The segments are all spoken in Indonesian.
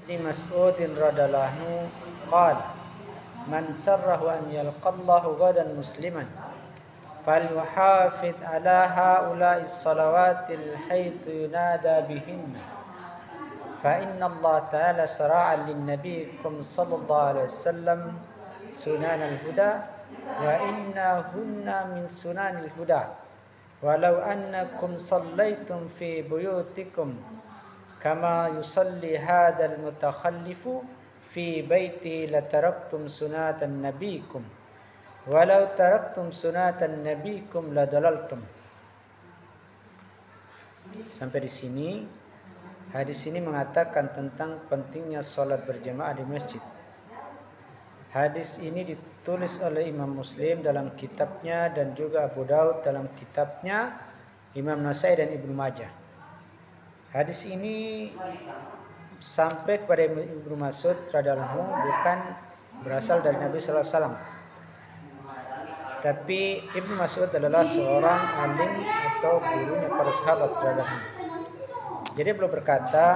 Ibnu Mas'ud radhiyallahu anhu qala man sarrahu an yalqallahu ghadan musliman falyuhafidh ala haula'i salawatil haitsu yunada bihinna fa inna Allah ta'ala sara'a lin nabiyyikum sallallahu alaihi wasallam sunanal huda wa innahunna min sunanil huda walau annakum sallaitum fi buyutikum kama yusalli hadzal mutakhallifu fi baiti lataraktum sunatan nabiyikum walau taraktum sunatan nabiyikum ladalaltum. Sampai di sini hadis ini mengatakan tentang pentingnya salat berjamaah di masjid. Hadis ini ditulis oleh Imam Muslim dalam kitabnya dan juga Abu Daud dalam kitabnya, Imam Nasai dan Ibnu Majah. Hadis ini sampai kepada Ibnu Mas'ud radhiyallahu anhu bukan berasal dari Nabi sallallahu alaihi wasallam. Tapi Ibnu Mas'ud adalah seorang alim atau gurunya para sahabat radhiyallahu anhu. Jadi beliau berkata,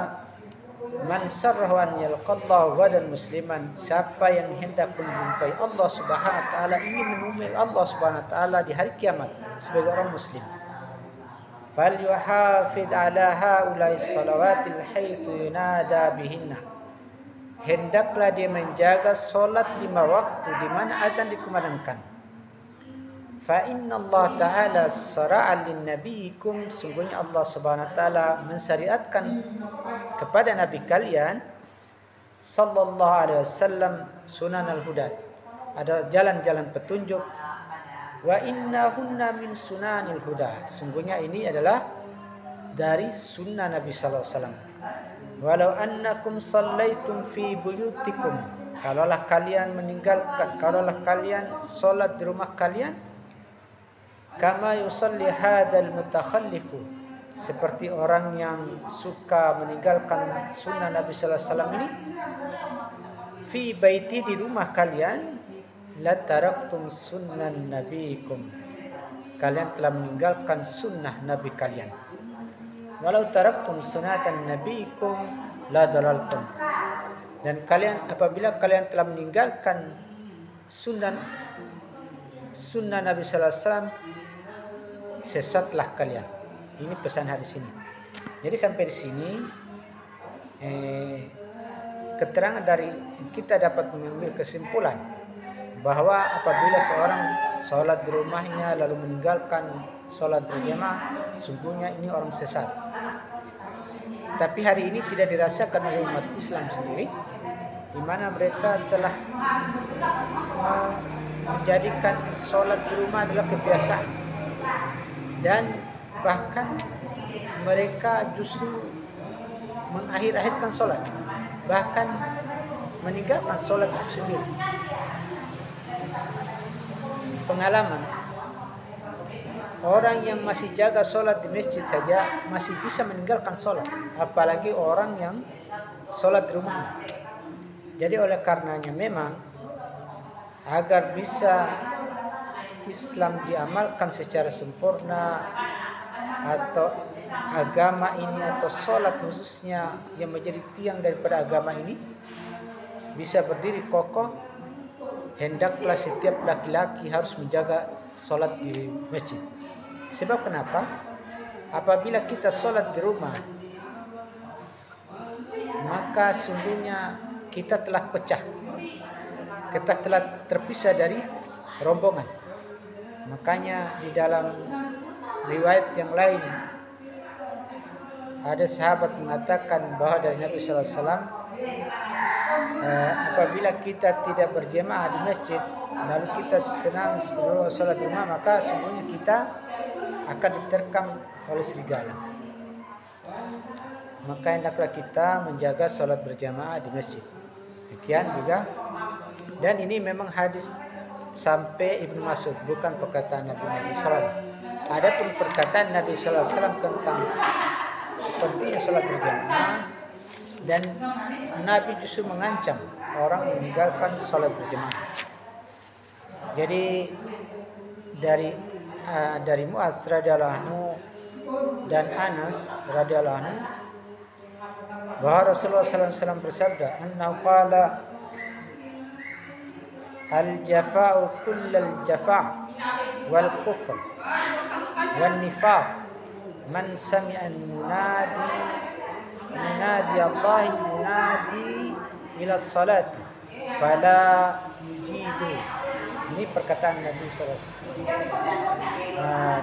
man sarrahu an yalqallahu ghadan musliman, siapa yang hendak menjumpai Allah Subhanahu wa taala, ingin menemui Allah Subhanahu wa taala di hari kiamat sebagai orang muslim, falyuhafidh ala haula'i salawatil haitsu yunada bihinna, hendaklah dia menjaga salat 5 waktu di mana adzan dikumandangkan. Fa inna Allah ta'ala sara'a lin nabiyyikum, sungguhnya Allah Subhanahu wa taala mensyariatkan kepada nabi kalian sallallahu alaihi wasallam sunanal huda, ada jalan-jalan petunjuk. Wa innahunna min sunanil huda, sungguhnya ini adalah dari sunnah Nabi sallallahu alaihi wasallam. Walau annakum sallaitum fi buyutikum, kalaulah kalian salat di rumah kalian, kama yusalli hadzal mutakhallifu, seperti orang yang suka meninggalkan sunnah Nabi sallallahu alaihi wasallam ini, fi baiti, di rumah kalian, la taraktum sunnan nabiikum, kalian telah meninggalkan sunnah nabi kalian. Walau taraktum sunatan nabiikum la dalaltum, dan kalian apabila kalian telah meninggalkan sunnah Nabi sallallahu alaihi wasallam, sesatlah kalian. Ini pesan hadis ini. Jadi sampai di sini keterangan dari kita dapat mengambil kesimpulan bahwa apabila seorang sholat di rumahnya lalu meninggalkan sholat berjamaah, sungguhnya ini orang sesat. Tapi hari ini tidak dirasakan oleh umat Islam sendiri, di mana mereka telah menjadikan sholat di rumah adalah kebiasaan, dan bahkan mereka justru mengakhir-akhirkan sholat, bahkan meninggalkan sholat itu sendiri. Pengalaman orang yang masih jaga sholat di masjid saja masih bisa meninggalkan sholat, apalagi orang yang sholat di rumah. Jadi oleh karenanya memang agar bisa Islam diamalkan secara sempurna, atau agama ini atau sholat khususnya yang menjadi tiang daripada agama ini bisa berdiri kokoh, hendaklah setiap laki-laki harus menjaga sholat di masjid. Sebab kenapa? Apabila kita sholat di rumah, maka sungguhnya kita telah pecah, kita telah terpisah dari rombongan. Makanya di dalam riwayat yang lain ada sahabat mengatakan bahwa dari Nabi sallallahu alaihi wasallam, apabila kita tidak berjemaah di masjid lalu kita senang sholat di rumah, maka sungguhnya kita akan diterkam oleh serigala. Maka hendaklah kita menjaga sholat berjamaah di masjid. Demikian juga, dan ini memang hadis sampai Ibnu Mas'ud, bukan perkataan Nabi sallallahu alaihi wasallam. Adapun perkataan Nabi sallallahu alaihi wasallam tentang pentingnya sholat berjamaah, dan Nabi justru mengancam orang meninggalkan sholat berjamaah. Jadi dari Mu'adz radhiyallahu anhu dan Anas radhiyallahu anhu, bahwa Rasulullah SAW bersabda, annahu qala al-jafa'u kullal jafa' wal kufr wal nifaq man sami'a munadi Allah munadi ila salati fala yujibu. Ini perkataan Nabi SAW.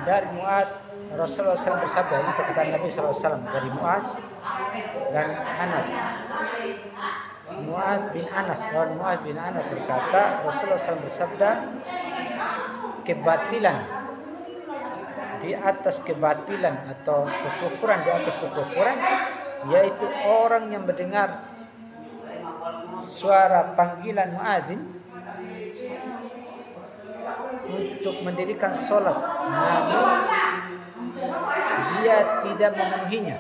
Dari Muaz, Rasulullah SAW bersabda, ini perkataan Nabi SAW dari Muaz dan Anas. Muaz bin Anas berkata, Rasulullah SAW bersabda, kebatilan di atas kebatilan atau kekufuran di atas kekufuran, yaitu orang yang mendengar suara panggilan muadzin untuk mendirikan sholat, namun dia tidak memenuhinya.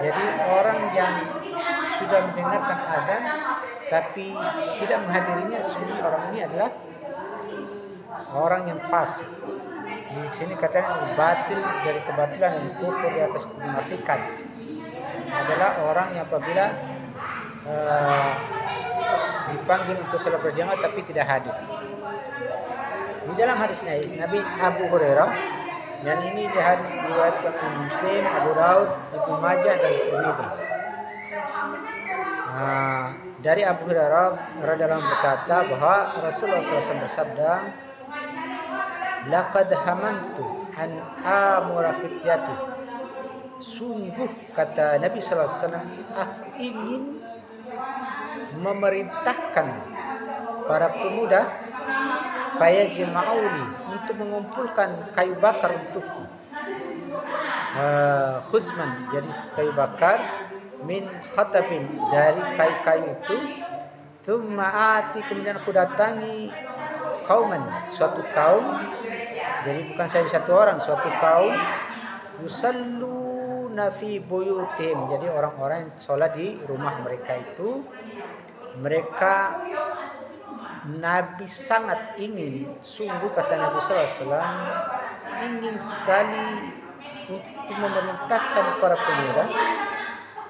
Jadi orang yang sudah mendengarkan azan tapi tidak menghadirinya, sungguh orang ini adalah orang yang fasik. Di sini katanya batil dari kebatilan dan kufur di atas kemunafikan adalah orang yang apabila dipanggil untuk salat berjamaah tapi tidak hadir. Di dalam hadis Nabi Abu Hurairah, dan ini di hadis diriwayatkan oleh Muslim, Abu Daud, Ibnu Majah dan Tirmidzi. Dari Abu Hurairah radhiyallahu anhu berkata bahwa Rasulullah SAW bersabda, laqad hamantu an amura fityati. Sungguh kata Nabi SAW, aku ingin memerintahkan para pemuda fayajma'uli, untuk mengumpulkan kayu bakar untukku, khuzman, jadi kayu bakar, min khatabin, dari kayu-kayu itu, thumma ati, kemudian aku datangi kauman, suatu kaum, jadi bukan saja satu orang, suatu kaum, yusalluna fi buyutihim, jadi orang-orang yang sholat di rumah mereka itu. Mereka, Nabi sangat ingin, sungguh kata Nabi SAW, ingin sekali untuk memerintahkan para pemuda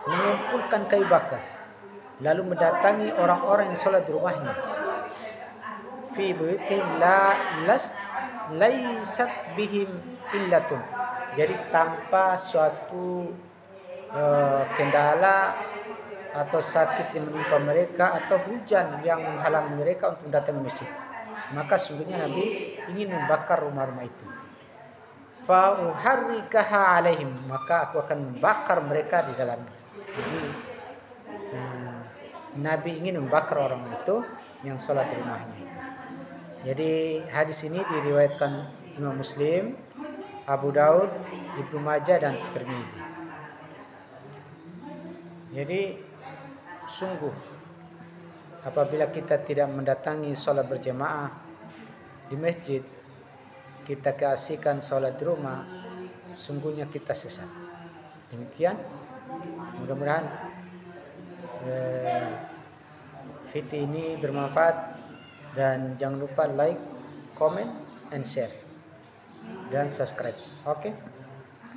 mengumpulkan kayu bakar, lalu mendatangi orang-orang yang sholat di rumahnya. Fi buyutihim laysat bihim illatun, jadi tanpa suatu kendala atau sakit yang menimpa mereka atau hujan yang menghalangi mereka untuk datang ke masjid. Maka sungguhnya Nabi ingin membakar rumah-rumah itu. Fa uharrikaha alaihim, maka aku akan membakar mereka di dalamnya. Jadi Nabi ingin membakar orang itu yang sholat di rumahnya itu. Jadi hadis ini diriwayatkan Imam Muslim, Abu Daud, Ibnu Majah dan Tirmidzi. Jadi sungguh apabila kita tidak mendatangi sholat berjamaah di masjid, kita keasikan sholat di rumah, sungguhnya kita sesat. Demikian, mudah-mudahan video ini bermanfaat, dan jangan lupa like, comment, and share dan subscribe. Oke.